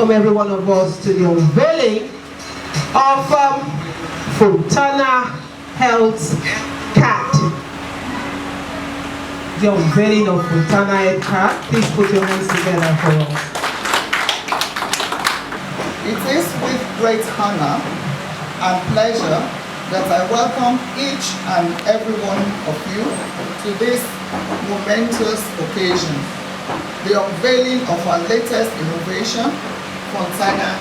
welcome every one of us to the unveiling of Fontana Health Card. The unveiling of Fontana Health Card. Please put your hands together for us. It is with great honor and pleasure that I welcome each and every one of you to this momentous occasion, the unveiling of our latest innovation, Fontana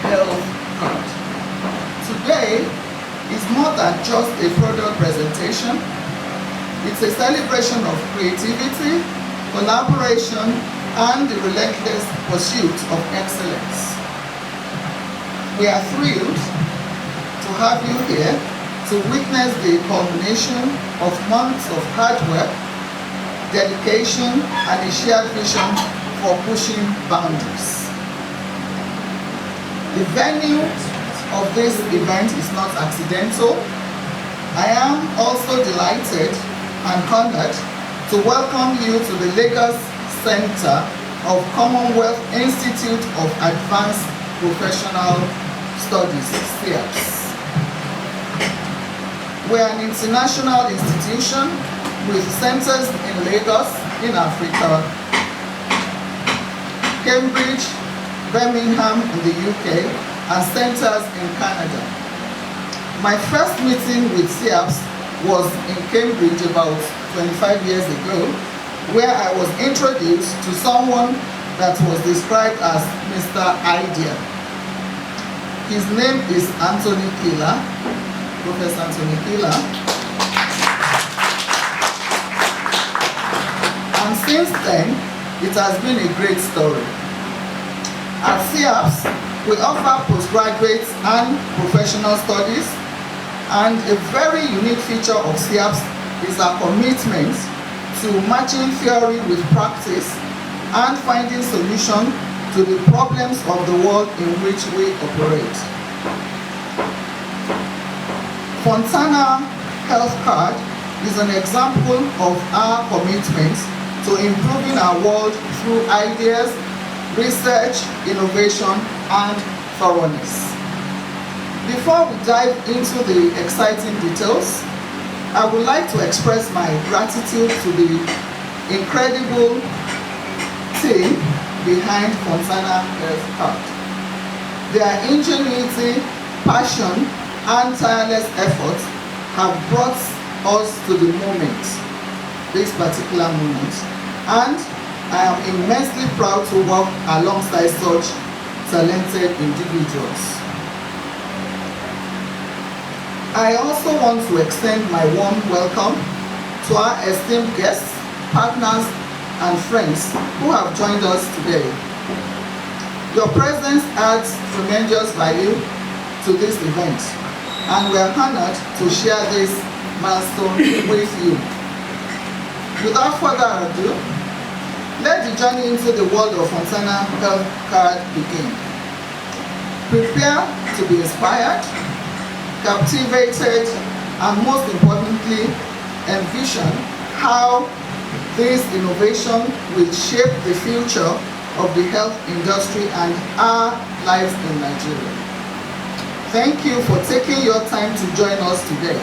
Health Card. Today is more than just a product presentation. It's a celebration of creativity, collaboration, and the relentless pursuit of excellence. We are thrilled to have you here to witness the culmination of months of hard work, dedication, and a shared vision for pushing boundaries. The venue of this event is not accidental. I am also delighted and honored to welcome you to the Lagos Center of Commonwealth Institute of Advanced Professional Studies, CAPS. We are an international institution with centers in Lagos, in Africa, Cambridge, Birmingham in the UK, and centers in Canada. My first meeting with CAPS was in Cambridge about 25 years ago, where I was introduced to someone that was described as Mr. Idea. His name is Anthony Killer, Professor Anthony Killer. And since then, it has been a great story. At CAPS, we offer postgraduate and professional studies, and a very unique feature of CAPS is our commitment to matching theory with practice and finding solutions to the problems of the world in which we operate. Fontana Health Card is an example of our commitment to improving our world through ideas, research, innovation, and thoroughness. Before we dive into the exciting details, I would like to express my gratitude to the incredible team behind Fontana Health Card. Their ingenuity, passion, and tireless efforts have brought us to the moment, this particular moment, and I am immensely proud to work alongside such talented individuals. I also want to extend my warm welcome to our esteemed guests, partners, and friends who have joined us today. Your presence adds tremendous value to this event, and we are honored to share this milestone with you. Without further ado, let the journey into the world of Fontana Health Card begin. Prepare to be inspired, captivated, and most importantly, envision how this innovation will shape the future of the health industry and our lives in Nigeria. Thank you for taking your time to join us today.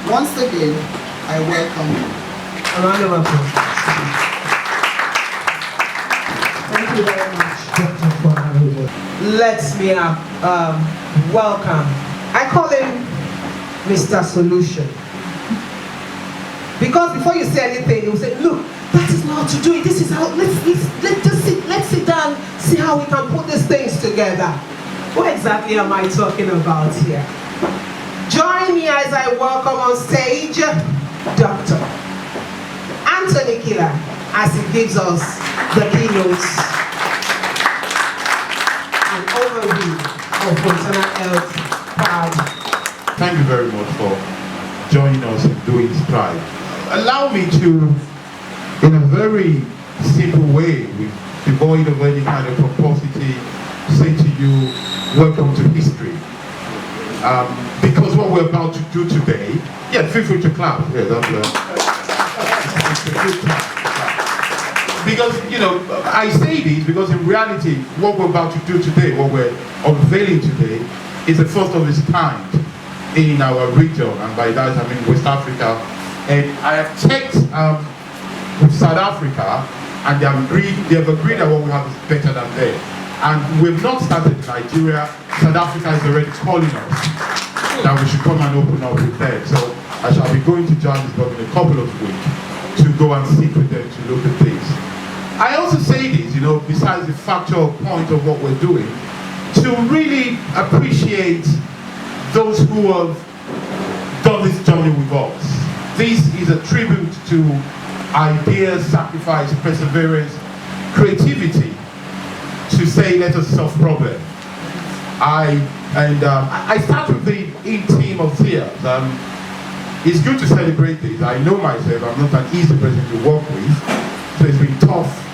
Once again, I welcome you. A round of applause. Thank you very much, Dr. Fontana. Let me welcome. I call him Mr. Solution. Because before you say anything, he will say, look, that is not how to do it. This is how, let's sit down, see how we can put these things together. What exactly am I talking about here? Join me as I welcome on stage Dr. Anthony Killer as he gives us the keynotes and overview of Fontana Health Card. Thank you very much for joining us in doing Strive. Allow me to, in a very simple way, devoid of any kind of pomposity, say to you, welcome to history. Because what we're about to do today, feel free to clap. Yeah, that's a good time. Because, you know, I say this because in reality, what we're about to do today, what we're unveiling today, is the first of its kind in our region, and by that I mean West Africa. And I have checked with South Africa, and they have agreed that what we have is better than theirs. And we've not started in Nigeria. South Africa is already calling us that we should come and open up with them. So I shall be going to Johannesburg in a couple of weeks to go and sit with them to look at this. I also say this, you know, besides the factual point of what we're doing, to really appreciate those who have done this journey with us. This is a tribute to ideas, sacrifice, perseverance, creativity, to say let us solve problems. I start with the in-team of tears. It's good to celebrate this. I know myself, I'm not an easy person to work with, so it's been tough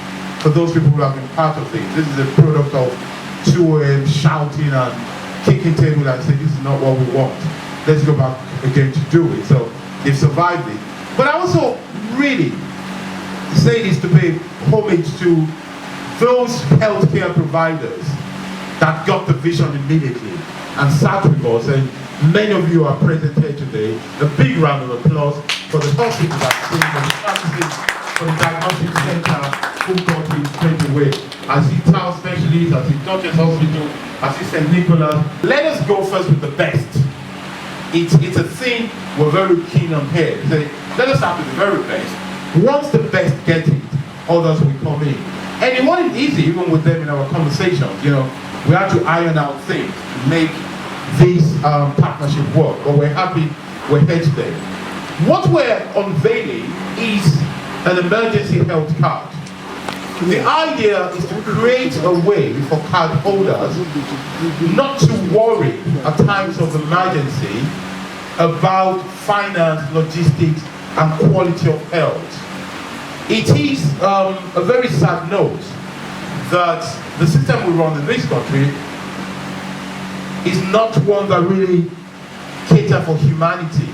for those people who have been part of this. This is a product of 2 AM shouting and kicking table and saying this is not what we want. Let's go back again to do it. So they've survived it. But I also really say this to pay homage to those healthcare providers that got the vision immediately and sat with us, and many of you are present here today. A big round of applause for the hospital vaccine, for the pharmacists, for the diagnostic center who got it straight away. As the town specialist, as the Dutchess Hospital, as the St. Nicholas. Let us go first with the best. It's a thing we're very keen on here. Let us start with the very best. Once the best get it, others will come in. And it wasn't easy, even with them in our conversations. You know, we had to iron out things to make this partnership work. But we're happy we're here today. What we're unveiling is an emergency health card. The idea is to create a way for card holders not to worry at times of emergency about finance, logistics, and quality of health. It is a very sad note that the system we run in this country is not one that really caters for humanity.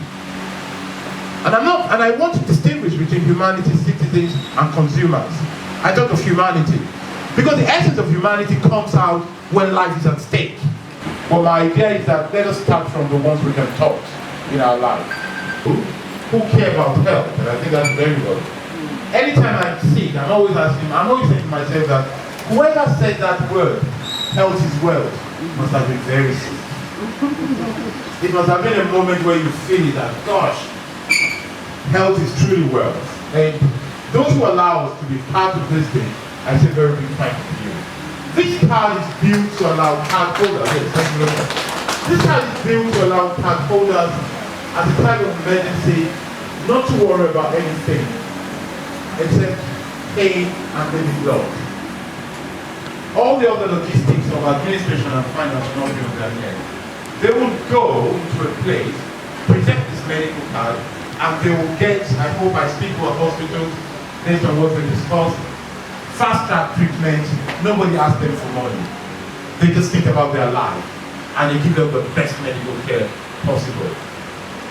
And I want to distinguish between humanity, citizens, and consumers. I talk of humanity because the essence of humanity comes out when life is at stake. But my idea is that let us start from the ones we can touch in our life. Who care about health? And I think that's very good. Anytime I see it, I'm always saying to myself that whoever said that word, health is wealth, must have been very sick. It must have been a moment where you feel it that, gosh, health is truly wealth. And those who allow us to be part of this thing, I say very big thank you to you. This card is built to allow card holders, this card is built to allow card holders at a time of emergency not to worry about anything except pain and maybe blood. All the other logistics of administration and finance will not be on their head. They will go to a place, present this medical card, and they will get, I hope I speak to a hospital, based on what we discussed, fast-track treatment. Nobody asks them for money. They just think about their life, and they give them the best medical care possible.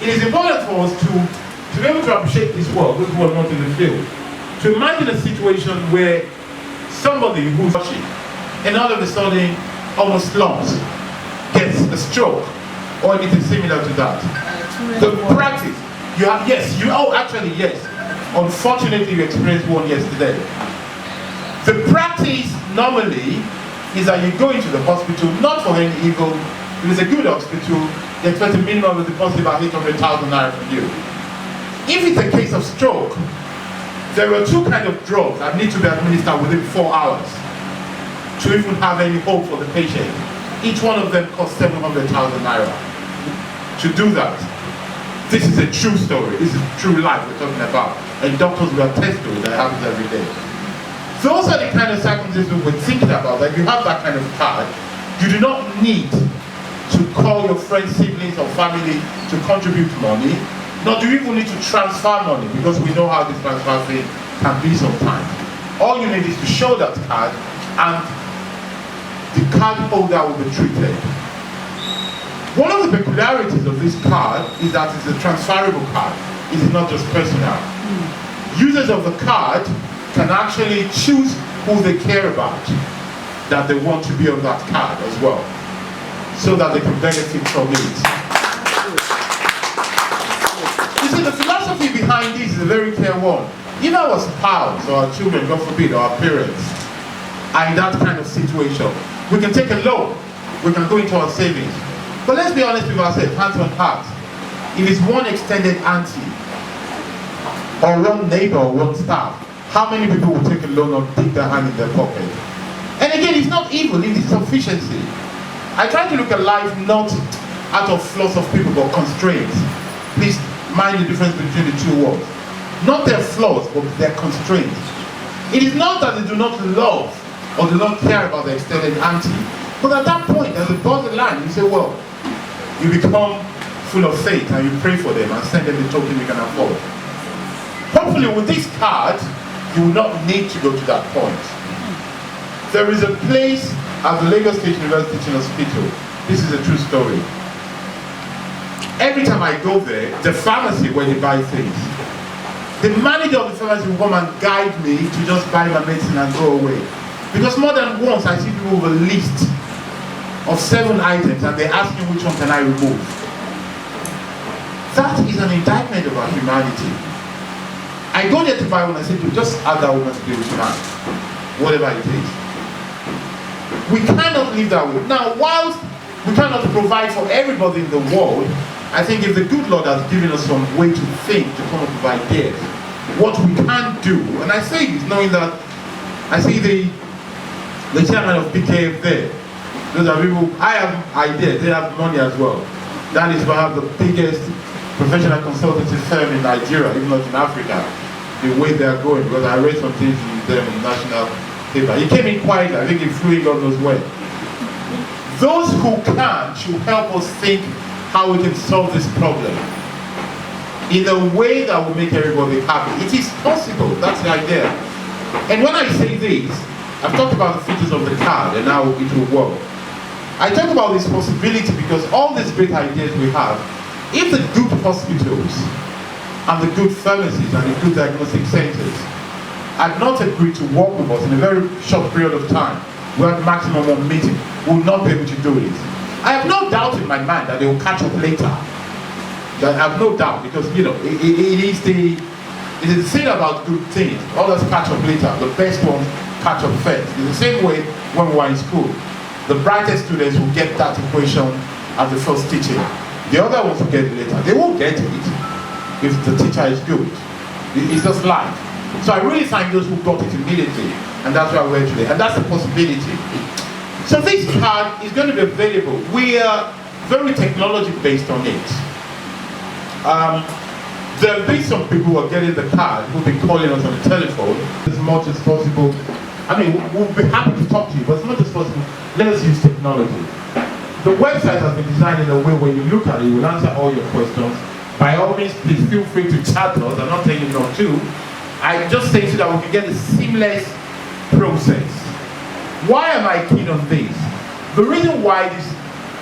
It is important for us to be able to appreciate this work, those who are not in the field, to imagine a situation where somebody who's watching, and all of a sudden, almost lost, gets a stroke, or anything similar to that. The practice, yes. Unfortunately, you experienced one yesterday. The practice normally is that you go into the hospital, not for any evil. If it's a good hospital, they expect a minimum of a deposit of 800,000 naira from you. If it's a case of stroke, there are 2 kinds of drugs that need to be administered within 4 hours to even have any hope for the patient. Each one of them costs 700,000 naira. To do that, this is a true story. This is true life we're talking about. And doctors will attest to it. That happens every day. Those are the kind of circumstances we're thinking about. That you have that kind of card, you do not need to call your friends, siblings, or family to contribute money. Nor do you even need to transfer money, because we know how this transfer thing can be sometimes. All you need is to show that card, and the card holder will be treated. One of the peculiarities of this card is that it's a transferable card. It is not just personal. Users of the card can can actually choose who they care about, that they want to be on that card as well, so that they can benefit from it. You see, the philosophy behind this is a very clear one. If our spouse or our children, God forbid, or our parents are in that kind of situation, we can take a loan, we can go into our savings. But let's be honest with ourselves, hands on heart. If it's one extended auntie, or one neighbor, or one staff, how many people will take a loan or dig their hand in their pocket? And again, it's not evil, it is sufficiency. I try to look at life not out of flaws of people, but constraints. Please mind the difference between the two words. Not their flaws, but their constraints. It is not that they do not love or do not care about the extended auntie, but at that point, as a borderline, you say, well, you become full of faith and you pray for them and send them the token you can afford. Hopefully, with this card, you will not need to go to that point. There is a place at the Lagos State University Teaching Hospital. This is a true story. Every time I go there, the pharmacy where they buy things, the manager of the pharmacy will come and guide me to just buy my medicine and go away. Because more than once I see people with a list of 7 items and they're asking which one can I remove. That is an indictment of our humanity. I go there to buy one, I say, just add that woman's bill to mine, whatever it is. We cannot live that way. Now, whilst we cannot provide for everybody in the world, I think if the good Lord has given us some way to think, to come up with ideas, what we can do, and I say this knowing that I see the chairman of PKF there. Those are people, I have ideas, they have money as well. That is perhaps the biggest professional consultancy firm in Nigeria, if not in Africa, the way they are going, because I read some things in them in the national paper. He came in quietly, I think he flew in God knows where. Those who can should help us think how we can solve this problem in a way that will make everybody happy. It is possible, that's the idea. And when I say this, I've talked about the features of the card and how it will work. I talk about this possibility because all these great ideas we have, if the good hospitals and the good pharmacies and the good diagnostic centers had not agreed to work with us in a very short period of time, we had maximum 1 meeting, we will not be able to do it. I have no doubt in my mind that they will catch up later. I have no doubt because, you know, it is the thing about good things. Others catch up later. The best ones catch up first. It's the same way when we were in school. The brightest students will get that equation at the first teaching. The other ones will get it later. They won't get it if the teacher is good. It's just life. So I really thank those who got it immediately. And that's why we're here today. And that's the possibility. So this card is going to be available. We are very technology based on it. There'll be some people who are getting the card who'll be calling us on the telephone as much as possible. I mean, we'll be happy to talk to you, but as much as possible, let us use technology. The website has been designed in a way where you look at it, you will answer all your questions. By all means, please feel free to chat us. I'm not telling you not to. I just say so that we can get a seamless process. Why am I keen on this? The reason why this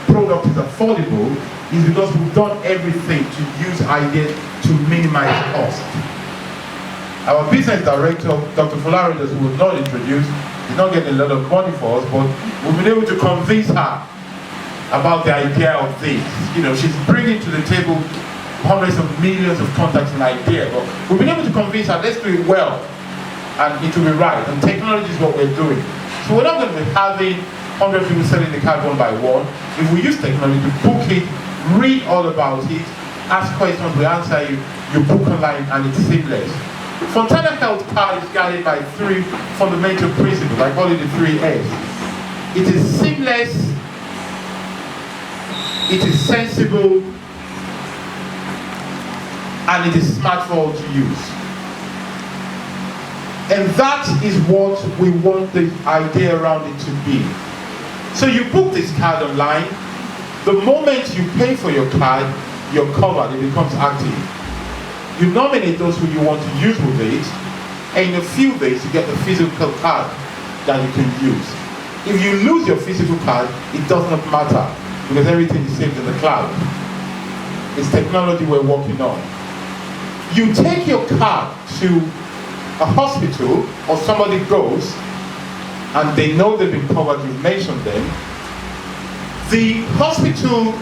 product is affordable is because we've done everything to use ideas to minimize cost. Our business director, Dr. Folaridis, who was not introduced, is not getting a lot of money for us, but we've been able to convince her about the idea of this. You know, she's bringing to the table hundreds of millions of contacts and ideas, but we've been able to convince her, let's do it well, and it will be right, and technology is what we're doing. So we're not going to be having 100 people selling the card one by one. If we use technology to book it, read all about it, ask questions, we answer you, you book online, and it's seamless. Fontana Health Card is guided by 3 fundamental principles. I call it the 3 A's. It is seamless, it is sensible, and it is smart for all to use. And that is what we want the idea around it to be. So you book this card online. The moment you pay for your card, you're covered, it becomes active. You nominate those who you want to use with it, and in a few days you get the physical card that you can use. If you lose your physical card, it does not matter, because everything is saved in the cloud. It's technology we're working on. You take your card to a hospital or somebody goes and they know they've been covered, you've mentioned them, the hospital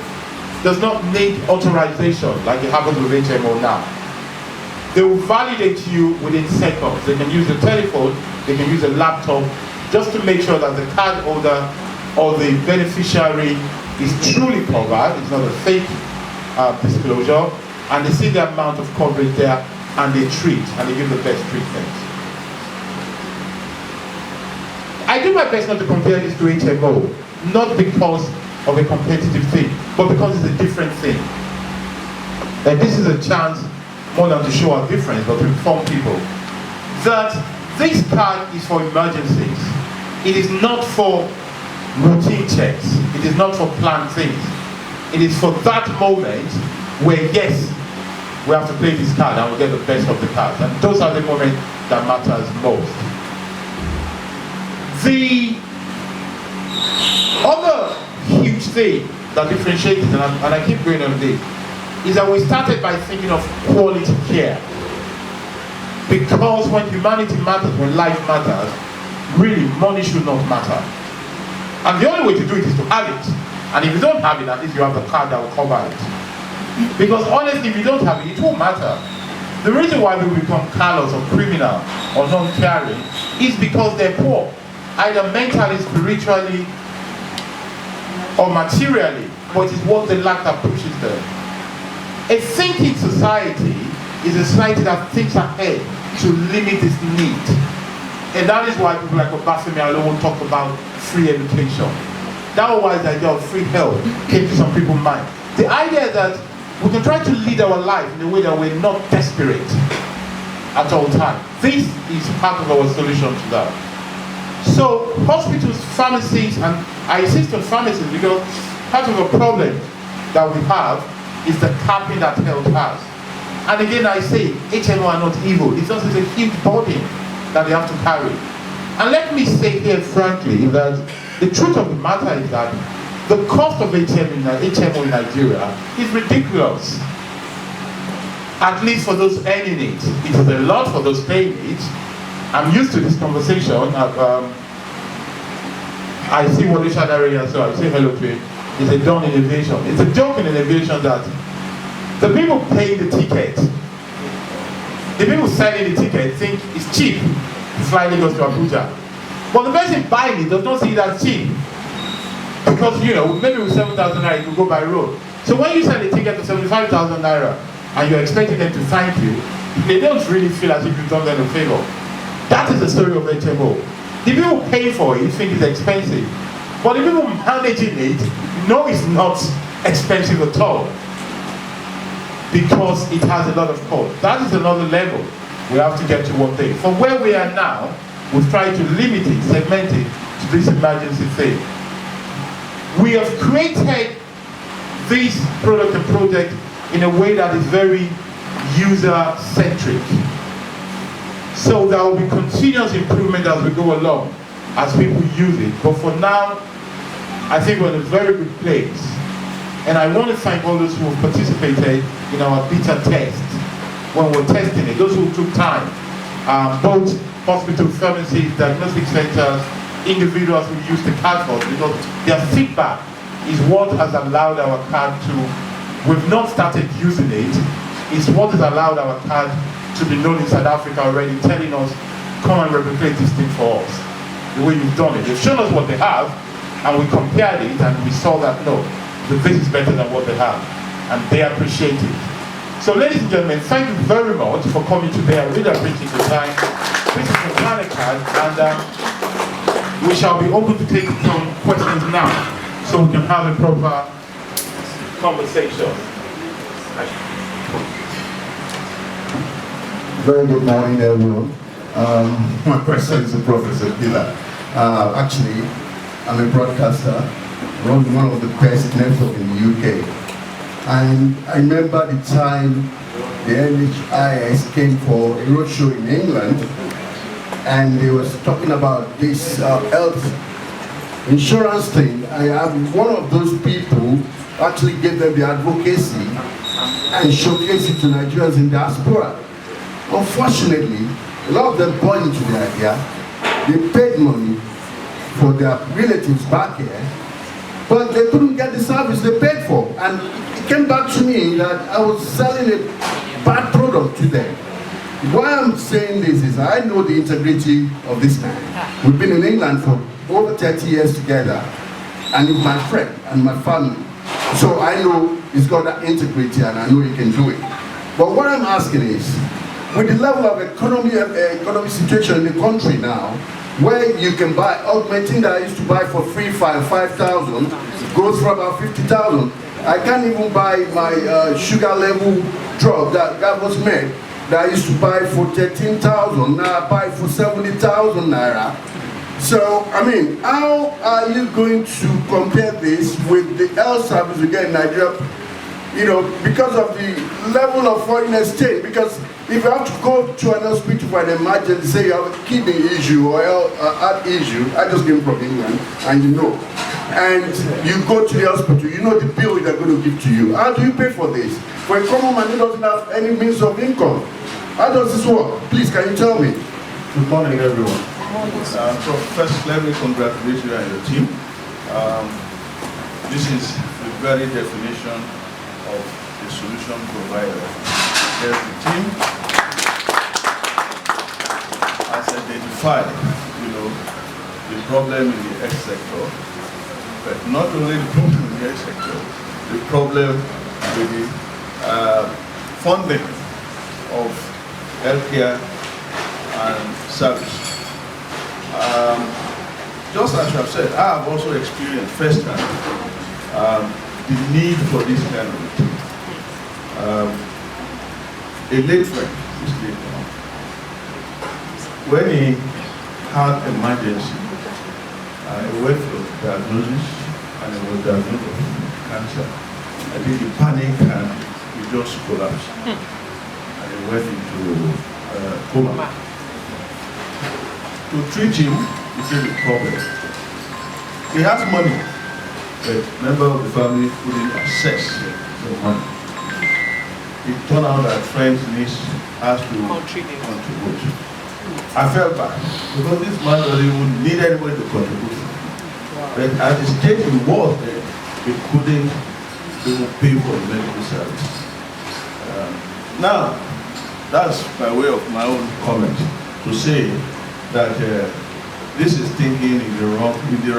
does not need authorization like it happens with HMO now. They will validate you within seconds. They can use a telephone, they can use a laptop, just to make sure that the card holder or the beneficiary is truly covered, it's not a fake disclosure, and they see the amount of coverage there, and they treat, and they give the best treatment. I do my best not to compare this to HMO, not because of a competitive thing, but because it's a different thing. And this is a chance, more than to show our difference, but to inform people that this card is for emergencies. It is not for routine checks. It is not for planned things. It is for that moment where, yes, we have to play this card and we'll get the best of the cards. And those are the moments that matters most. The other huge thing that differentiates it, and I keep going on this, is that we started by thinking of quality care. Because when humanity matters, when life matters, really money should not matter. And the only way to do it is to have it. And if you don't have it, at least you have the card that will cover it. Because honestly, if you don't have it, it won't matter. The reason why we become callous or criminal or non-caring is because they're poor, either mentally, spiritually, or materially, but it's what they lack that pushes them. A thinking society is a society that thinks ahead to limit this need. And that is why people like Obafemi alone talk about free education. That was why the idea of free health came to some people's mind. The idea that we can try to lead our life in a way that we're not desperate at all times. This is part of our solution to that. So hospitals, pharmacies, and I insist on pharmacies because part of the problem that we have is the capping that health has. And again, I say, HMO are not evil. It's just a huge burden that they have to carry. And let me say here frankly that the truth of the matter is that the cost of HMO in Nigeria is ridiculous. At least for those earning it. It is a lot for those paying it. I'm used to this conversation. I see Wole Shadari, so I say hello to him. It's a dawn innovation. It's a joke in innovation that the people paying the ticket, the people selling the ticket think it's cheap to fly Lagos to Abuja. But the person buying it does not see it as cheap. Because, you know, maybe with 7,000 naira you can go by road. So when you sell a ticket to 75,000 naira and you're expecting them to thank you, they don't really feel as if you've done them a favor. That is the story of HMO. The people paying for it think it's expensive. But the people managing it know it's not expensive at all. Because it has a lot of cost. That is another level we have to get to one thing. From where we are now, we've tried to limit it, segment it to this emergency thing. We have created this product and project in a way that is very user-centric. So there will be continuous improvement as we go along, as people use it. But for now, I think we're in a very good place. And I want to thank all those who have participated in our beta test when we're testing it, those who took time, both hospital, pharmacies, diagnostic centers, individuals who use the card for, because their feedback is what has allowed our card to, we've not started using it, it's what has allowed our card to be known in South Africa already, telling us, come and replicate this thing for us, the way you've done it. They've shown us what they have, and we compared it, and we saw that, no, that this is better than what they have, and they appreciate it. So ladies and gentlemen, thank you very much for coming today. I really appreciate the time. This is the Planet Card, and we shall be open to take some questions now, so we can have a proper conversation. Very good morning, everyone. My question is to Professor Pila. Actually, I'm a broadcaster, run one of the best networks in the UK. And I remember the time the NHIS came for a roadshow in England, and they was talking about this health insurance thing. I am one of those people who actually gave them the advocacy and showcased it to Nigerians in diaspora. Unfortunately, A lot of them bought into the idea. They paid money for their relatives back here, but they couldn't get the service they paid for. And it came back to me that I was selling a bad product to them. Why I'm saying this is I know the integrity of this man. We've been in England for over 30 years together, and he's my friend and my family. So I know he's got that integrity and I know he can do it. But what I'm asking is, with the level of economic situation in the country now, where you can buy augmenting that I used to buy for 5,000, goes for about 50,000. I can't even buy my sugar level drug that was made that I used to buy for 13,000. Now I buy for 70,000 naira. So, I mean, how are you going to compare this with the health service we get in Nigeria? You know, because of the level of foreign exchange. Because if you have to go to an hospital for an emergency, say you have a kidney issue or heart issue, I just came from England, and you know, and you go to the hospital, you know the bill they're going to give to you. How do you pay for this? For a common man who doesn't have any means of income, how does this work? Please, can you tell me? Good morning, everyone. So first, let me congratulate you and your team. This is the very definition of the solution provider. There's the team has identified, you know, the problem in the health sector, but not only the problem in the health sector, the problem with the funding of healthcare and service. Just as you have said, I have also experienced firsthand the need for this kind of thing. A late friend, when he had emergency, he went for diagnosis and he was diagnosed with cancer. I think he panicked and he just collapsed. And he went into coma. To treat him, became a problem. He has money, but member of the family couldn't access the money. It turned out that friends niece has to contribute. I felt bad because this man doesn't even need anybody to contribute. But at the stage he was there, he couldn't even pay for the medical service. Now, that's by way of my own comment to say that this is thinking in the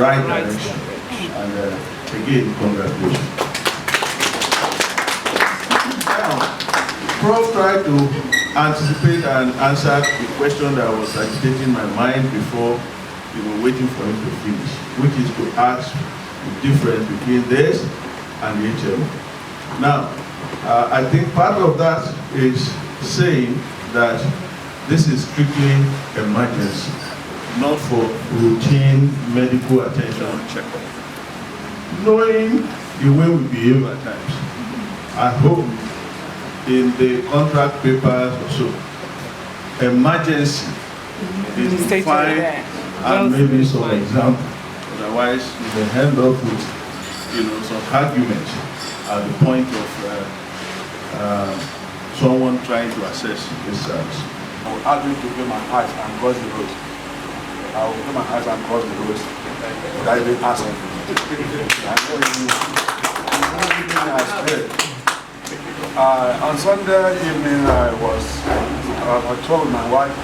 right direction. And again, congratulations. Now, Prof tried to anticipate and answer the question that was agitating my mind before we were waiting for him to finish, which is to ask the difference between this and the HMO. Now, I think part of that is saying that this is strictly emergency, not for routine medical attention or checkup. Knowing the way we behave at times, I hope in the contract papers or so, emergency is defined and maybe some example. Otherwise, you may end up with, you know, some argument at the point of someone trying to assess this service. I will ask you to pay my eyes and cross the road. I will pay my eyes and cross the road without even asking. On Sunday evening, I told my wife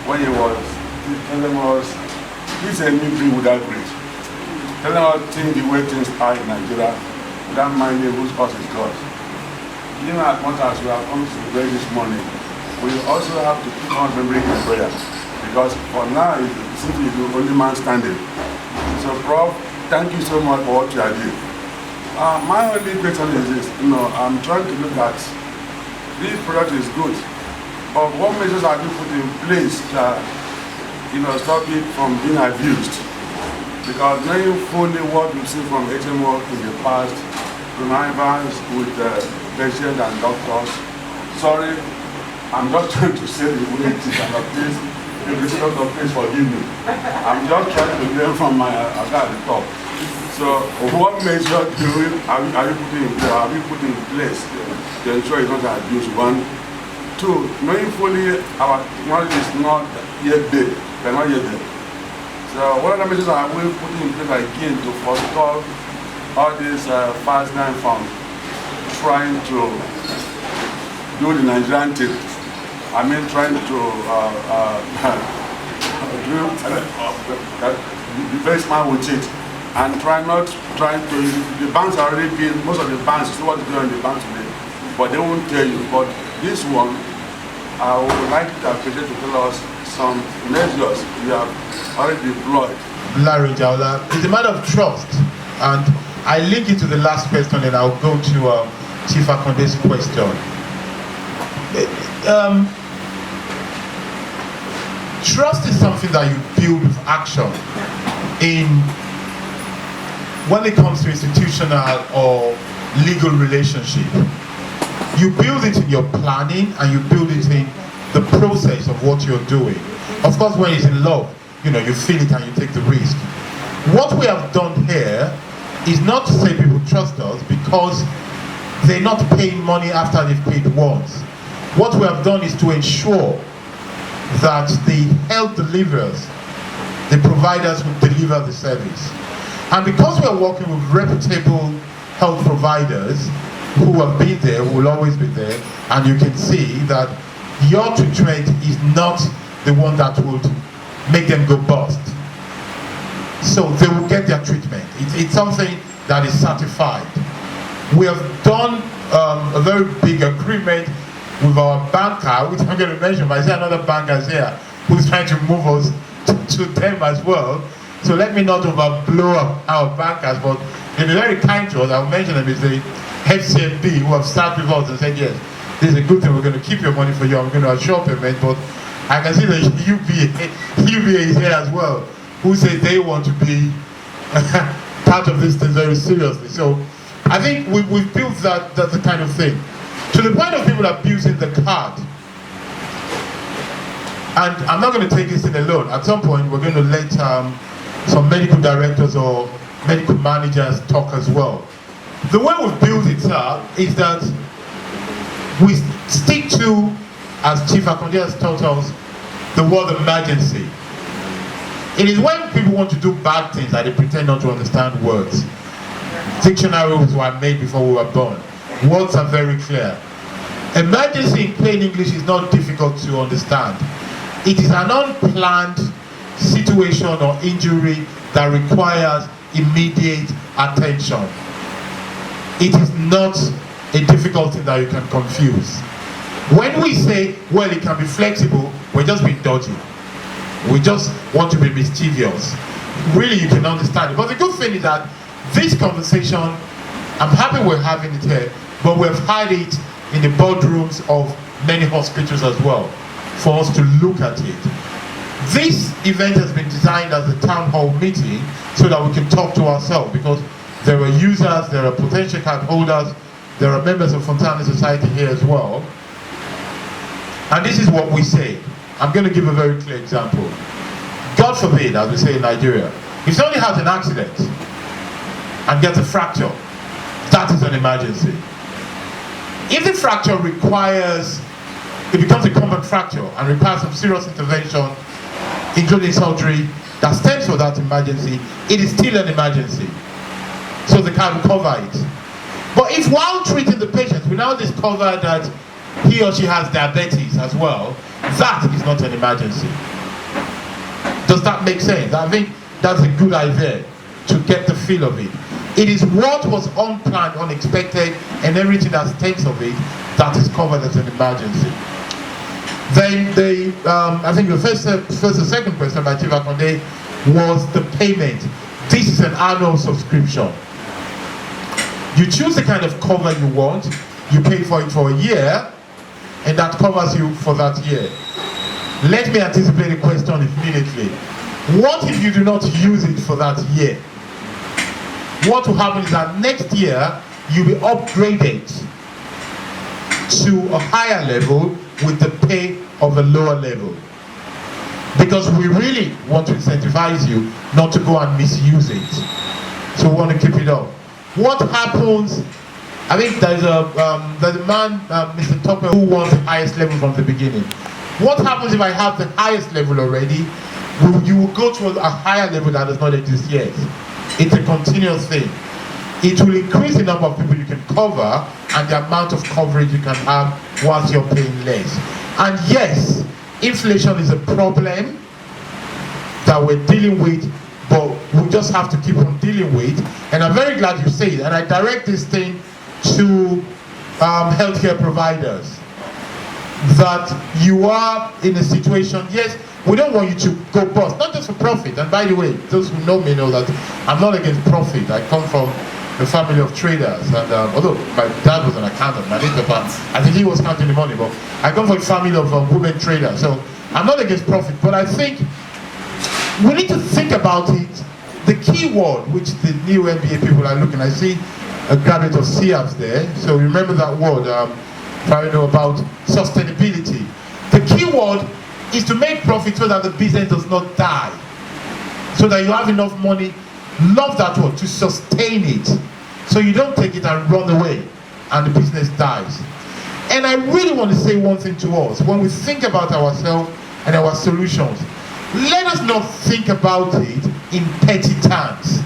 when he was telling us, this is a new dream without great. Telling us things the way things are in Nigeria, without minding whose cause is God. Even as much as we have come to pray this morning, we also have to keep on remembering in prayer. Because for now, it seems to be the only man standing. So, Prof, thank you so much for what you are doing. My only question is this, I'm trying to look at, this product is good, but what measures have you put in place that, stop it from being abused? Because knowing fully what we've seen from HMO in the past, connivance with patients and doctors, sorry, I'm just trying to say the way it is, and please, if it's not please forgive me. I'm just trying to learn from my guy at the top. So, what measure are you putting in place to ensure it's not abused? One, Two, knowing fully our technology is not yet there. We're not yet there. So what other measures are we putting in place again to forestall all these fast 9 funds trying to do the Nigerian thing? I mean, trying to be very smart with it and trying to, the banks are already been, most of the banks, see what is going on in the banks today, but they won't tell you. But this one, I would like to appreciate to tell us some measures we have already deployed. Larry Jaula, it's a matter of trust, and I link it to the last question, and I'll go to Chief Akonde's question. Trust is something that you build with action. When it comes to institutional or legal relationship, you build it in your planning and you build it in the process of what you're doing. Of course, when it's in love, you feel it and you take the risk. What we have done here is not to say people trust us because they're not paying money after they've paid once. What we have done is to ensure that the health deliverers, the providers who deliver the service, and because we're working with reputable health providers who have been there, who will always be there, and you can see that your treatment is not the one that would make them go bust. So they will get their treatment. It's something that is certified. We have done a very big agreement with our banker, which I'm going to mention, but I see another banker here who's trying to move us to them as well. So let me not overblow our bankers, but they've been very kind to us. I'll mention them. It's the FCMB who have sat with us and said, yes, this is a good thing, we're going to keep your money for you, I'm going to assure payment, but I can see the UBA is here as well, who says they want to be part of this thing very seriously. So I think we've built that the kind of thing. To the point of people abusing the card. And I'm not going to take this in alone. At some point, we're going to let some medical directors or medical managers talk as well. The way we've built it up is that we stick to, as Chief Akonde has taught us, the word emergency. It is when people want to do bad things that they pretend not to understand words. Dictionaries were made before we were born. Words are very clear. Emergency in plain English is not difficult to understand. It is an unplanned situation or injury that requires immediate attention. It is not a difficult thing that you can confuse. When we say, well, it can be flexible, we're just being dodgy. We just want to be mischievous. Really, you can understand it. But the good thing is that this conversation, I'm happy we're having it here, but we've had it in the boardrooms of many hospitals as well, for us to look at it. This event has been designed as a town hall meeting so that we can talk to ourselves, because there are users, there are potential card holders, there are members of Fontana Society here as well. And this is what we say. I'm going to give a very clear example. God forbid, as we say in Nigeria, if somebody has an accident and gets a fracture, that is an emergency. If the fracture it becomes a common fracture and requires some serious intervention, including surgery, that stems from that emergency, it is still an emergency. So the card will cover it. But if while treating the patient, we now discover that he or she has diabetes as well, that is not an emergency. Does that make sense? I think that's a good idea to get the feel of it. It is what was unplanned, unexpected, and everything that stems of it that is covered as an emergency. Then I think the first and second question by Chief Akonde was the payment. This is an annual subscription. You choose the kind of cover you want, you pay for it for a year, and that covers you for that year. Let me anticipate the question immediately. What if you do not use it for that year? What will happen is that next year, you'll be upgraded to a higher level with the pay of a lower level. Because we really want to incentivize you not to go and misuse it. So we want to keep it up. What happens I think there's a man, Mr. Topper, who wants the highest level from the beginning. What happens if I have the highest level already? You will go to a higher level that does not exist yet. It's a continuous thing. It will increase the number of people you can cover and the amount of coverage you can have whilst you're paying less. And yes, inflation is a problem that we're dealing with, but we just have to keep on dealing with. And I'm very glad you say it. And I direct this thing to healthcare providers, that you are in a situation, yes, we don't want you to go bust, not just for profit. And by the way, those who know me know that I'm not against profit. I come from a family of traders, and although my dad was an accountant, my little papa, I think he was counting the money, but I come from a family of women traders, so I'm not against profit, but I think we need to think about it. The key word which the new MBA people are looking, I see a graduate of CAPS there, so remember that word, probably know about sustainability. The key word is to make profit so that the business does not die, so that you have enough money, love that word, to sustain it, so you don't take it and run away and the business dies. And I really want to say one thing to us. When we think about ourselves and our solutions, let us not think about it in petty terms.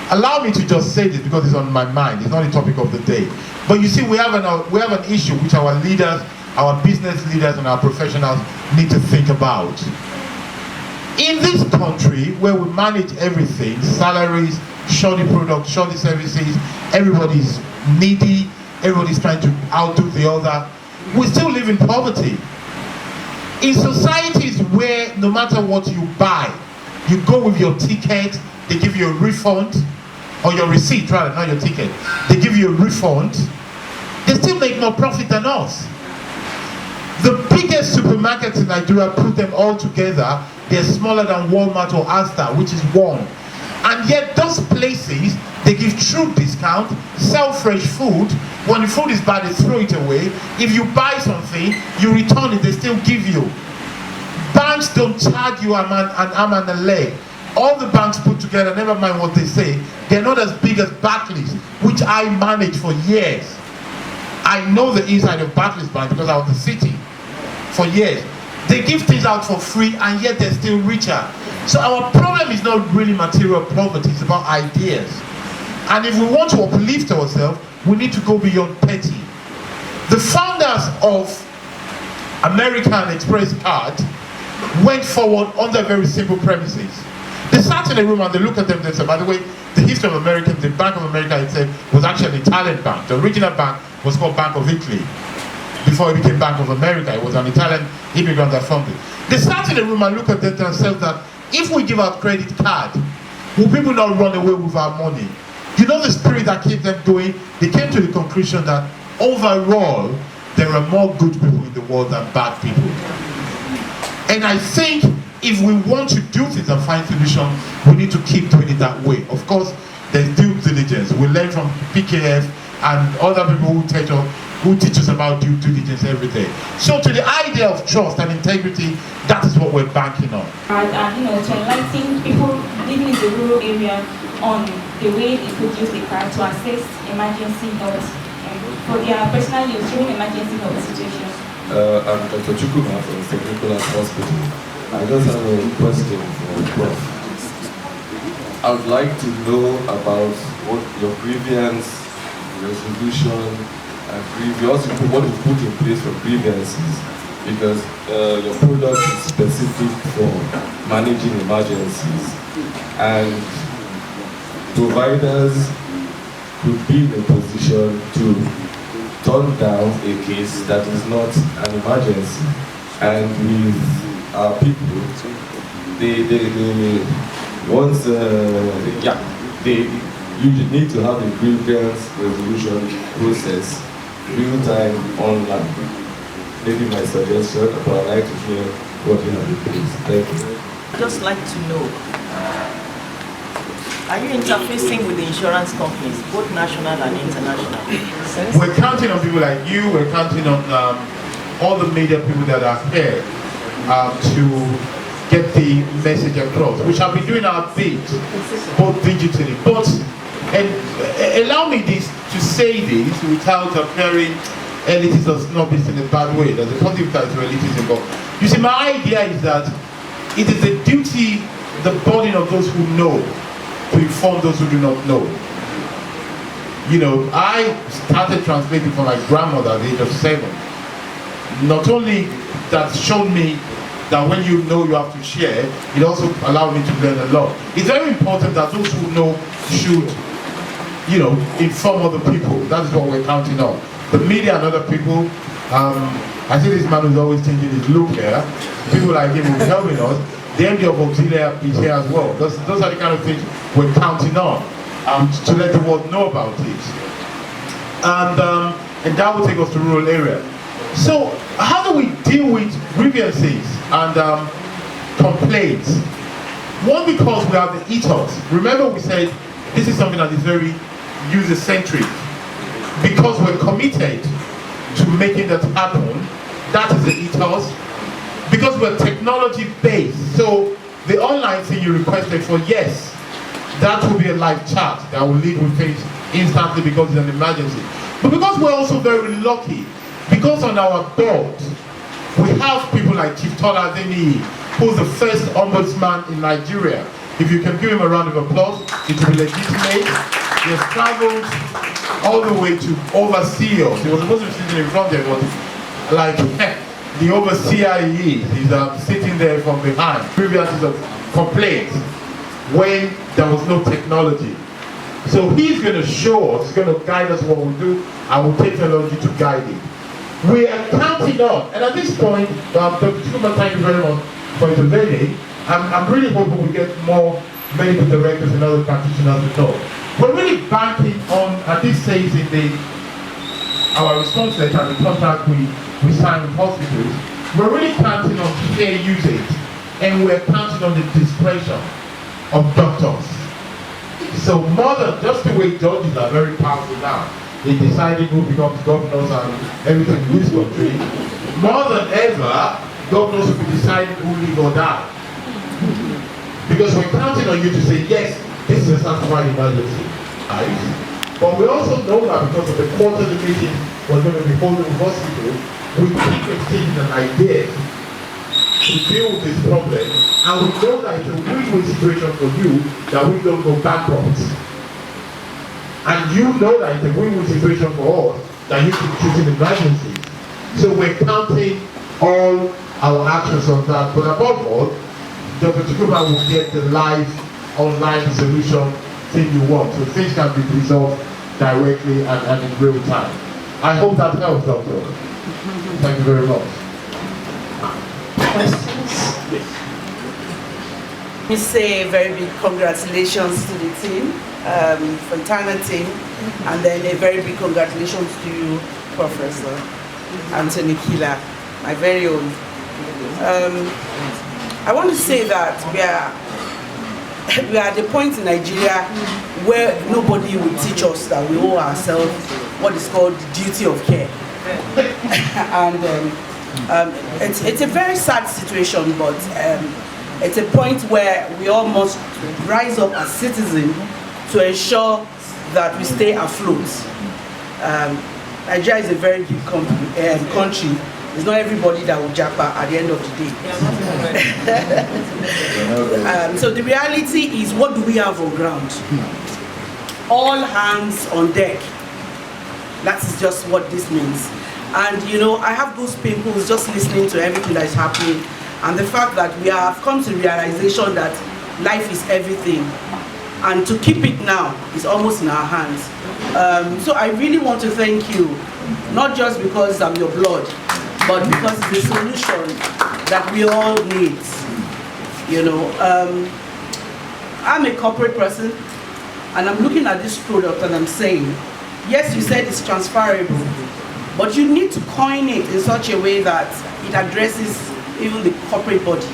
Allow me to just say this because it's on my mind. It's not the topic of the day. But you see, we have an issue which our leaders, our business leaders and our professionals need to think about. In this country where we manage everything, salaries, shoddy products, shoddy services, everybody's needy, everybody's trying to outdo the other, we still live in poverty. In societies where no matter what you buy, you go with your ticket, they give you a refund, or your receipt rather, not your ticket, they give you a refund, they still make more profit than us. The biggest supermarkets in Nigeria, put them all together, they're smaller than Walmart or Asda, which is one. And yet those places, they give true discount, sell fresh food. When the food is bad, they throw it away. If you buy something, you return it, they still give you. Banks don't charge you an arm and a leg. All the banks put together, never mind what they say, they're not as big as Barclays, which I managed for years. I know the inside of Barclays Bank because I was the city for years. They give things out for free and yet they're still richer. So our problem is not really material poverty, it's about ideas. And if we want to uplift ourselves, we need to go beyond petty. The founders of American Express Card went forward under very simple premises. They sat in a room and they looked at them and they said, by the way, the history of America, the Bank of America itself was actually an Italian bank. The original bank was called Bank of Italy. Before it became Bank of America, it was an Italian immigrant that formed it. They sat in a room and looked at them and said that if we give out credit card, will people not run away with our money? You know the spirit that keeps them going? They came to the conclusion that overall, there are more good people in the world than bad people. And I think if we want to do things and find solutions, we need to keep doing it that way. Of course, there's due diligence. We learn from PKF and other people who teach us about due diligence every day. So to the idea of trust and integrity, that is what we're banking on. And to enlighten people living in the rural area on the way they could use the card to access emergency help for their personal use during emergency health situations. I'm Dr. Chukuma from St. Nicholas Hospital. I just have a question for Prof. I would like to know about what your grievance resolution and grievance, what you put in place for grievances, because your product is specific for managing emergencies, and providers could be in a position to turn down a case that is not an emergency. And with our people, they usually need to have a grievance resolution process real time online. Maybe my suggestion, but I'd like to hear what you have in place. Thank you. I'd just like to know, are you interfacing with the insurance companies, both national and international? We're counting on people like you, we're counting on all the media people that are here to get the message across. We shall be doing our bit, both digitally, but and allow me this to say this without appearing elitist or snobbish in a bad way. There's a positive side to elitism. But you see, my idea is that it is the duty, the burden of those who know to inform those who do not know. You know, I started translating for my grandmother at the age of 7. Not only that showed me that when you know you have to share, it also allowed me to learn a lot. It's very important that those who know should, you know, inform other people. That is what we're counting on. The media and other people, I see this man who's always changing his look here. People like him who are helping us. The MD of Auxilia is here as well. Those are the kind of things we're counting on to let the world know about it. And that will take us to rural area. So how do we deal with grievances and complaints? One, because we have the ethos. Remember we said this is something that is very user-centric. Because we're committed to making that happen, that is the ethos. Because we're technology-based, so the online thing you requested for, yes, that will be a live chat that will lead with things instantly because it's an emergency. But because we're also very lucky, because on our board, we have people like Chief Tola Adeniyi, who's the first ombudsman in Nigeria. If you can give him a round of applause, it will be legitimate. He has traveled all the way to oversee us. He was supposed to be sitting in front there, but like the overseer he is, he's sitting there from behind. Grievances of complaints when there was no technology. So he's going to show us, he's going to guide us what we do, and we'll take technology to guide it. We are counting on, and at this point, Dr. Chukuma, thank you very much for intervening. I'm really hoping we get more medical directors and other practitioners to talk. We're really banking on, at this stage in our response letter and the contract we signed with hospitals, we're really counting on fair usage, and we're counting on the discretion of doctors. So more than just the way judges are very powerful now in deciding who becomes governors and everything in this country, more than ever, governors will be deciding who live or die. Because we're counting on you to say, yes, this is a satisfied emergency. Right? But we also know that because of the quarterly meeting we're going to be holding in hospital, we keep exchanging an idea to deal with this problem, and we know that it's a win-win situation for you that we don't go bankrupt. And you know that it's a win-win situation for us that you can choose in emergencies. So we're counting all our actions on that. But above all, Dr. Chukuma will get the live online solution thing you want. So things can be resolved directly and in real time. I hope that helps, Doctor. Thank you very much. Questions? Yes. Let me say a very big congratulations to the team, Fontana team, and then a very big congratulations to you, Professor Anthony Killer, my very own. I want to say that we are at the point in Nigeria where nobody will teach us that we owe ourselves what is called the duty of care. And it's a very sad situation, but it's a point where we all must rise up as citizens to ensure that we stay afloat. Nigeria is a very big country. It's not everybody that will japa at the end of the day. So the reality is, what do we have on ground? All hands on deck. That is just what this means. And you know, I have those people who's just listening to everything that is happening, and the fact that we have come to the realization that life is everything, and to keep it now is almost in our hands. So I really want to thank you, not just because I'm your blood, but because it's a solution that we all need. You know, I'm a corporate person, and I'm looking at this product and I'm saying, yes, you said it's transferable, but you need to coin it in such a way that it addresses even the corporate body.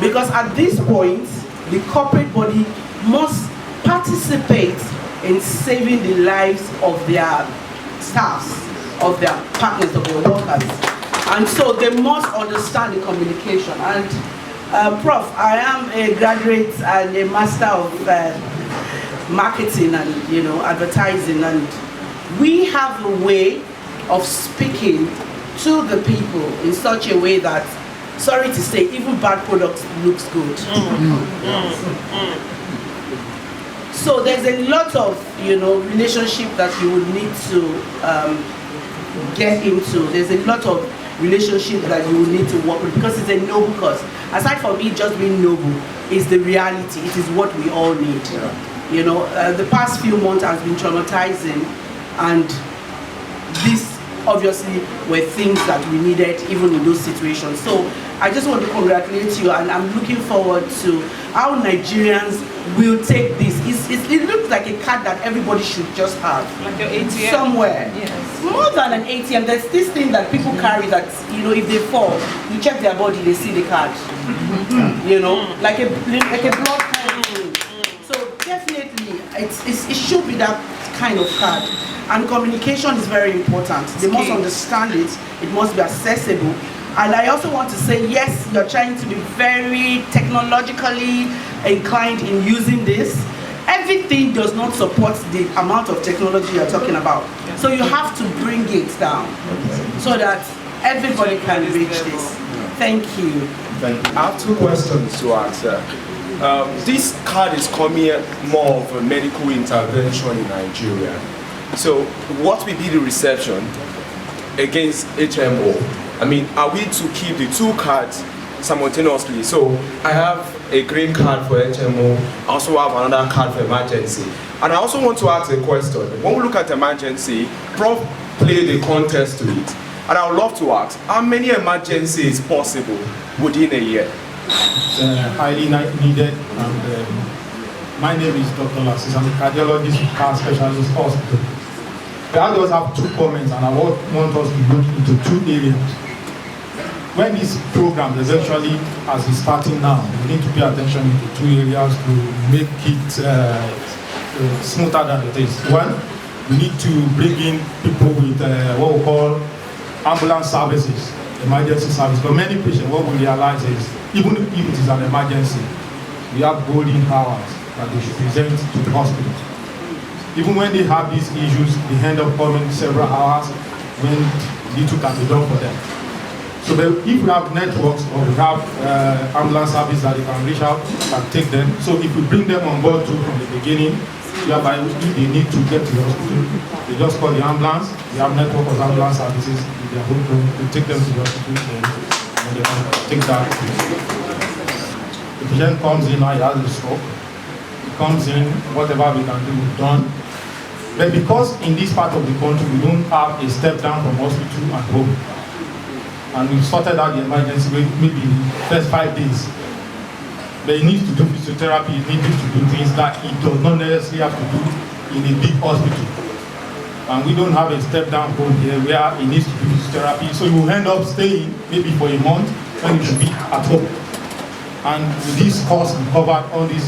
Because at this point, the corporate body must participate in saving the lives of their staffs, of their partners, of their workers. And so they must understand the communication. And Prof, I am a graduate and a master of marketing and advertising, and we have a way of speaking to the people in such a way that, sorry to say, even bad products looks good. So there's a lot of, relationship that you will need to get into. There's a lot of relationship that you will need to work with, because it's a noble cause. Aside from it just being noble, it's the reality. It is what we all need. The past few months has been traumatizing, and this obviously were things that we needed even in those situations. So I just want to congratulate you, and I'm looking forward to how Nigerians will take this. It looks like a card that everybody should just have. Like your ATM? Somewhere. Yes. More than an ATM, there's this thing that people carry that, if they fall, you check their body, they see the card. Like a blood kind. So definitely, it should be that kind of card. And communication is very important. They must understand it. It must be accessible. And I also want to say, yes, you're trying to be very technologically inclined in using this. Everything does not support the amount of technology you're talking about. So you have to bring it down so that everybody can reach this. Thank you. Thank you. I have two questions to ask. This card is coming more of a medical intervention in Nigeria. So what will be the reception against HMO? I mean, are we to keep the two cards simultaneously? So I have a green card for HMO, I also have another card for emergency. And I also want to ask a question. When we look at emergency, Prof played a contest to it. And I would love to ask, how many emergencies possible within a year? It's highly needed. And my name is Dr. Lassis. I'm a cardiologist with Car Specialist Hospital. But I just have two comments, and I want us to look into two areas. When this program eventually, as it's starting now, we need to pay attention to two areas to make it smoother than it is. One, we need to bring in people with what we call ambulance services, emergency service. But many patients, what we realize is, even if it is an emergency, we have golden hours that they should present to the hospital. Even when they have these issues, they end up coming several hours when little can be done for them. So if we have networks or we have ambulance service that they can reach out and take them, so if we bring them on board too from the beginning, whereby if they need to get to the hospital, they just call the ambulance, they have network of ambulance services, they are going to take them to the hospital, and they can take that. The patient comes in, now he has a stroke, he comes in, whatever we can do, we've done. But because in this part of the country, we don't have a step down from hospital and home, and we've sorted out the emergency maybe in the first 5 days. But he needs to do physiotherapy, he needs to do things that he does not necessarily have to do in a big hospital. And we don't have a step down home here where he needs to do physiotherapy, so he will end up staying maybe for a month when he should be at home. And with this cost, we covered all these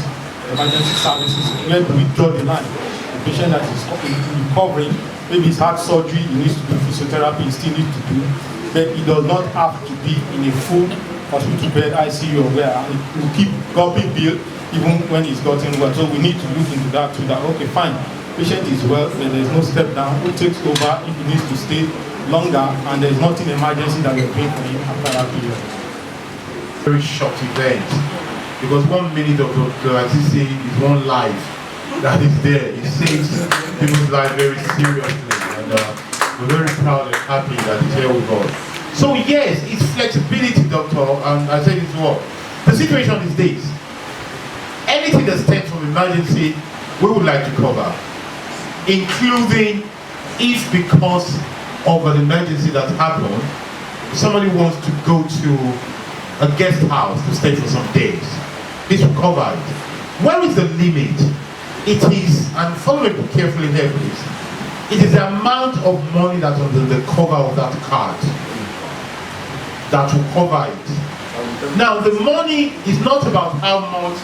emergency services. Where do we draw the line? The patient that is recovering, maybe he's had surgery, he needs to do physiotherapy, he still needs to do. But he does not have to be in a full hospital bed, ICU, or where he will keep copying bill even when he's gotten well. So we need to look into that too, that okay, fine, patient is well, but there's no step down, who takes over if he needs to stay longer, and there's nothing emergency that we're paying for him after that period. Very short event, because 1 minute of Dr. Lasisi is one life that is there. It saves people's life very seriously, and we're very proud and happy that he's here with us. So yes, it's flexibility, doctor, and I say this word. The situation is this. Anything that stems from emergency, we would like to cover, including if because of an emergency that happened, somebody wants to go to a guest house to stay for some days. This will cover it. Where is the limit? It is, and follow me carefully here please, it is the amount of money that's under the cover of that card that will cover it. Now the money is not about how much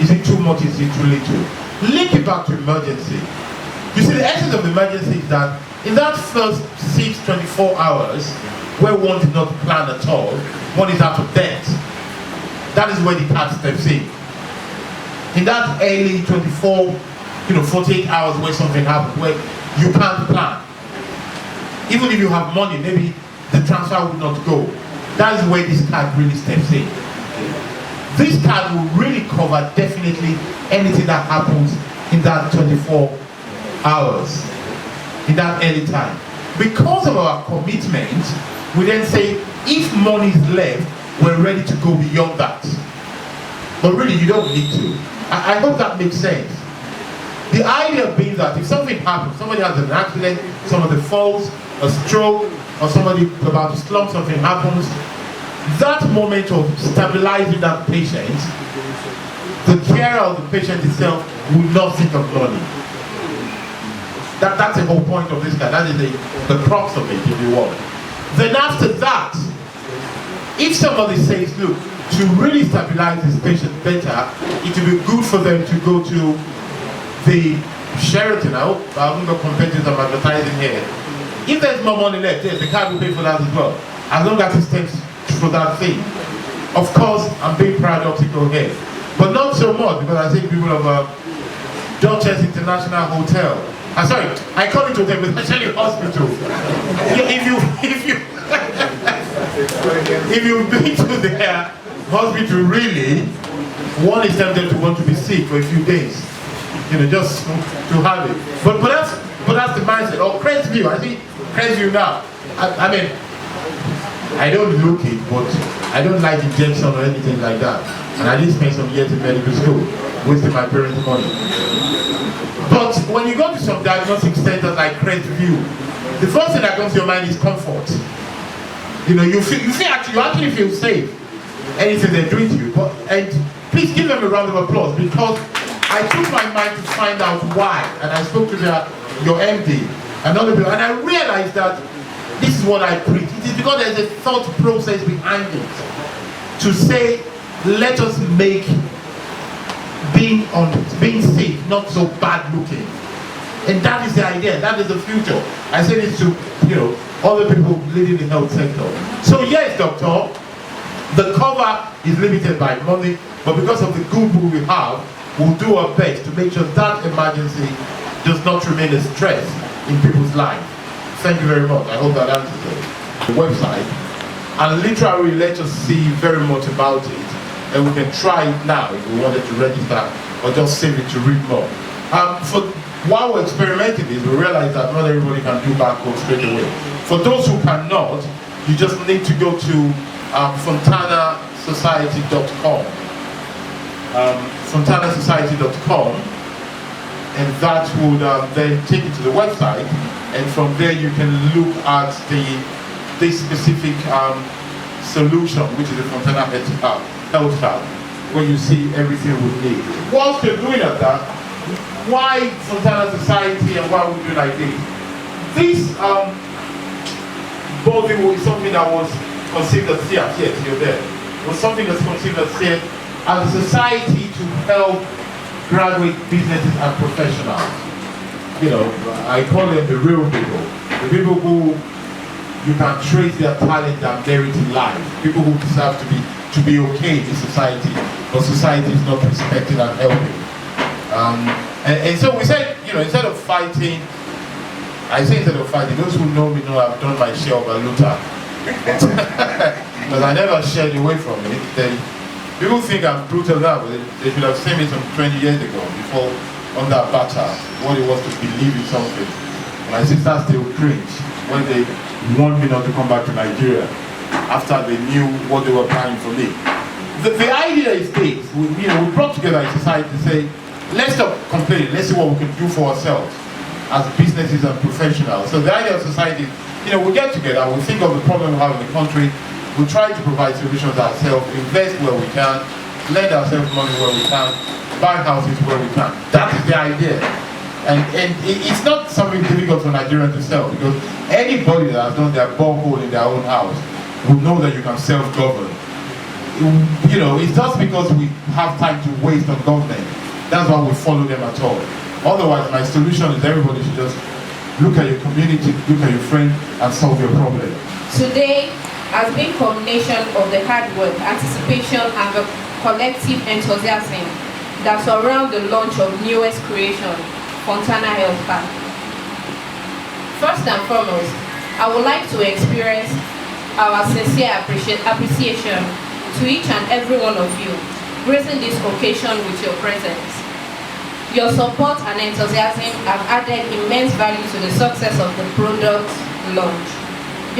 is it too much, is it too little. Link it back to emergency. You see, the essence of emergency is that in that first 24 hours where one did not plan at all, one is out of debt. That is where the card steps in. In that early 24, 48 hours where something happens, where you can't plan. Even if you have money, maybe the transfer will not go. That's where this card really steps in. This card will really cover definitely anything that happens in that 24 hours, in that early time. Because of our commitment, we then say, if money is left, we're ready to go beyond that. But really, you don't need to. I hope that makes sense. The idea being that if something happens, somebody has an accident, somebody falls, a stroke, or somebody about to slump, something happens, that moment of stabilizing that patient, the carer of the patient itself will not think of money. That's the whole point of this guy. That is the crux of it, if you want. Then after that, if somebody says, look, to really stabilize this patient better, it will be good for them to go to the Sheraton. I hope I haven't got competitors I'm advertising here. If there's more money left, yes, the card will pay for that as well, as long as it stands for that thing. Of course, I'm being paradoxical here, but not so much, because I think people of Dorchester International Hotel. I'm sorry, I call it hotel, but it's actually hospital. If you've been to their hospital, really, one is tempted to want to be sick for a few days, just to have it. But that's the mindset. Or Crestview, I see Crestview now. I mean, I don't look it, but I don't like injection or anything like that. And I did spend some years in medical school, wasting my parents' money. But when you go to some diagnostic centers like Crestview, the first thing that comes to your mind is comfort. You actually feel safe. Anything they're doing to you. And please give them a round of applause, because I took my mind to find out why, and I spoke to your MD and other people, and I realized that this is what I preach. It is because there's a thought process behind it to say, let us make being safe not so bad looking. And that is the idea, that is the future. I say this to other people leading the health sector. So yes, doctor, the cover is limited by money, but because of the goodwill we have, we'll do our best to make sure that emergency does not remain a stress in people's lives. Thank you very much. I hope that answers it. The website, and literally let us see very much about it, and we can try it now if we wanted to register, or just save it to read more. While we're experimenting this, we realize that not everybody can do barcode straight away. For those who cannot, you just need to go to fontanasociety.com. fontanasociety.com, and that would then take you to the website, and from there you can look at this specific solution, which is the Fontana Health Hub, where you see everything we need. Whilst you're doing that, why Fontana Society and why we do like this? This body was something that was conceived as yes, you're there. It was something that's conceived as a society to help graduate businesses and professionals. I call them the real people. The people who you can trace their talent and merit in life. People who deserve to be okay in society, but society is not respecting and helping. And so we said, instead of fighting, those who know me know I've done my share of a looter. Because I never shied away from it. People think I'm brutal now, but they should have seen me some 20 years ago, before under batter, what it was to believe in something. My sisters still cringe when they warned me not to come back to Nigeria after they knew what they were planning for me. The idea is this: we brought together a society to say, let's stop complaining, let's see what we can do for ourselves as businesses and professionals. So the idea of society is, we get together, we think of the problem we have in the country, we try to provide solutions ourselves, invest where we can, lend ourselves money where we can, buy houses where we can. That is the idea. And it's not something difficult for Nigerians to sell, because anybody that has done their borehole in their own house will know that you can self-govern. It's just because we have time to waste on government. That's why we follow them at all. Otherwise, my solution is everybody should just look at your community, look at your friend, and solve your problem. Today has been culmination of the hard work, anticipation, and the collective enthusiasm that surround the launch of newest creation, Fontana Health Park. First and foremost, I would like to express our sincere appreciation to each and every one of you, gracing this occasion with your presence. Your support and enthusiasm have added immense value to the success of the product launch.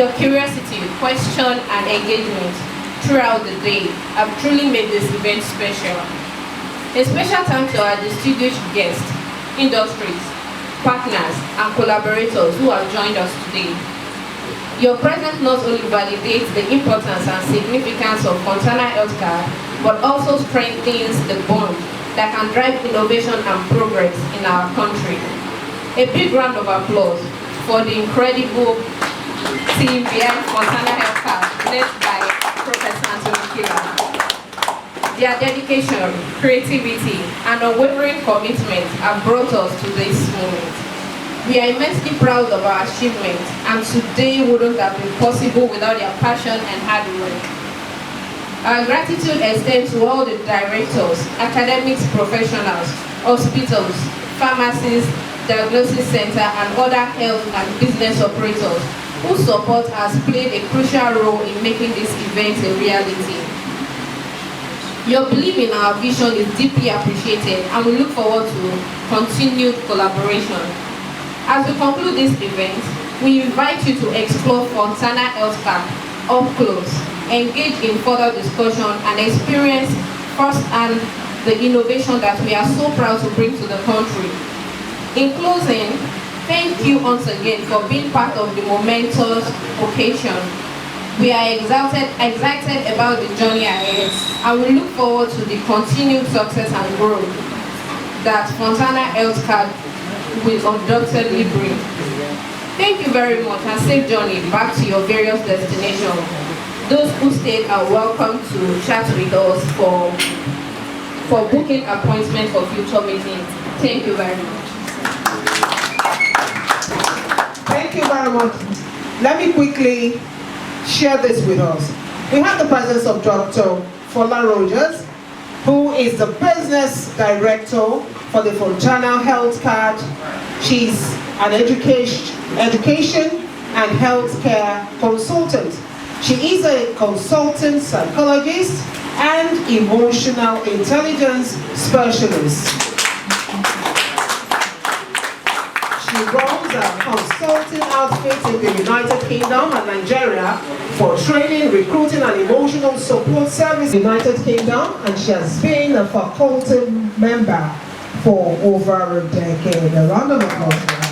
Your curiosity, question, and engagement throughout the day have truly made this event special. A special thanks to our distinguished guests, industries, partners, and collaborators who have joined us today. Your presence not only validates the importance and significance of Fontana Healthcare, but also strengthens the bond that can drive innovation and progress in our country. A big round of applause for the incredible team behind Fontana Healthcare, led by Professor Anthony Killer. Their dedication, creativity, and unwavering commitment have brought us to this moment. We are immensely proud of our achievements, and today wouldn't have been possible without their passion and hard work. Our gratitude extends to all the directors, academics, professionals, hospitals, pharmacies, diagnosis center, and other health and business operators whose support has played a crucial role in making this event a reality. Your belief in our vision is deeply appreciated, and we look forward to continued collaboration. As we conclude this event, we invite you to explore Fontana Healthcare up close, engage in further discussion, and experience firsthand the innovation that we are so proud to bring to the country. In closing, thank you once again for being part of the momentous occasion. We are excited about the journey ahead, and we look forward to the continued success and growth that Fontana Healthcare will undoubtedly bring. Thank you very much, and safe journey back to your various destinations. Those who stayed are welcome to chat with us for booking appointments for future meetings. Thank you very much. Thank you very much. Let me quickly share this with us. We have the presence of Dr. Fola Rogers, who is the business director for the Fontana Health Card. She's an education and healthcare consultant. She is a consultant psychologist and emotional intelligence specialist. She runs a consulting outfit in the United Kingdom and Nigeria for training, recruiting, and emotional support service in the United Kingdom, and she has been a faculty member for over a decade. A round of applause for her.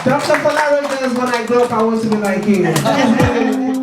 Dr. Fola Rogers, when I grow up, I want to be like you.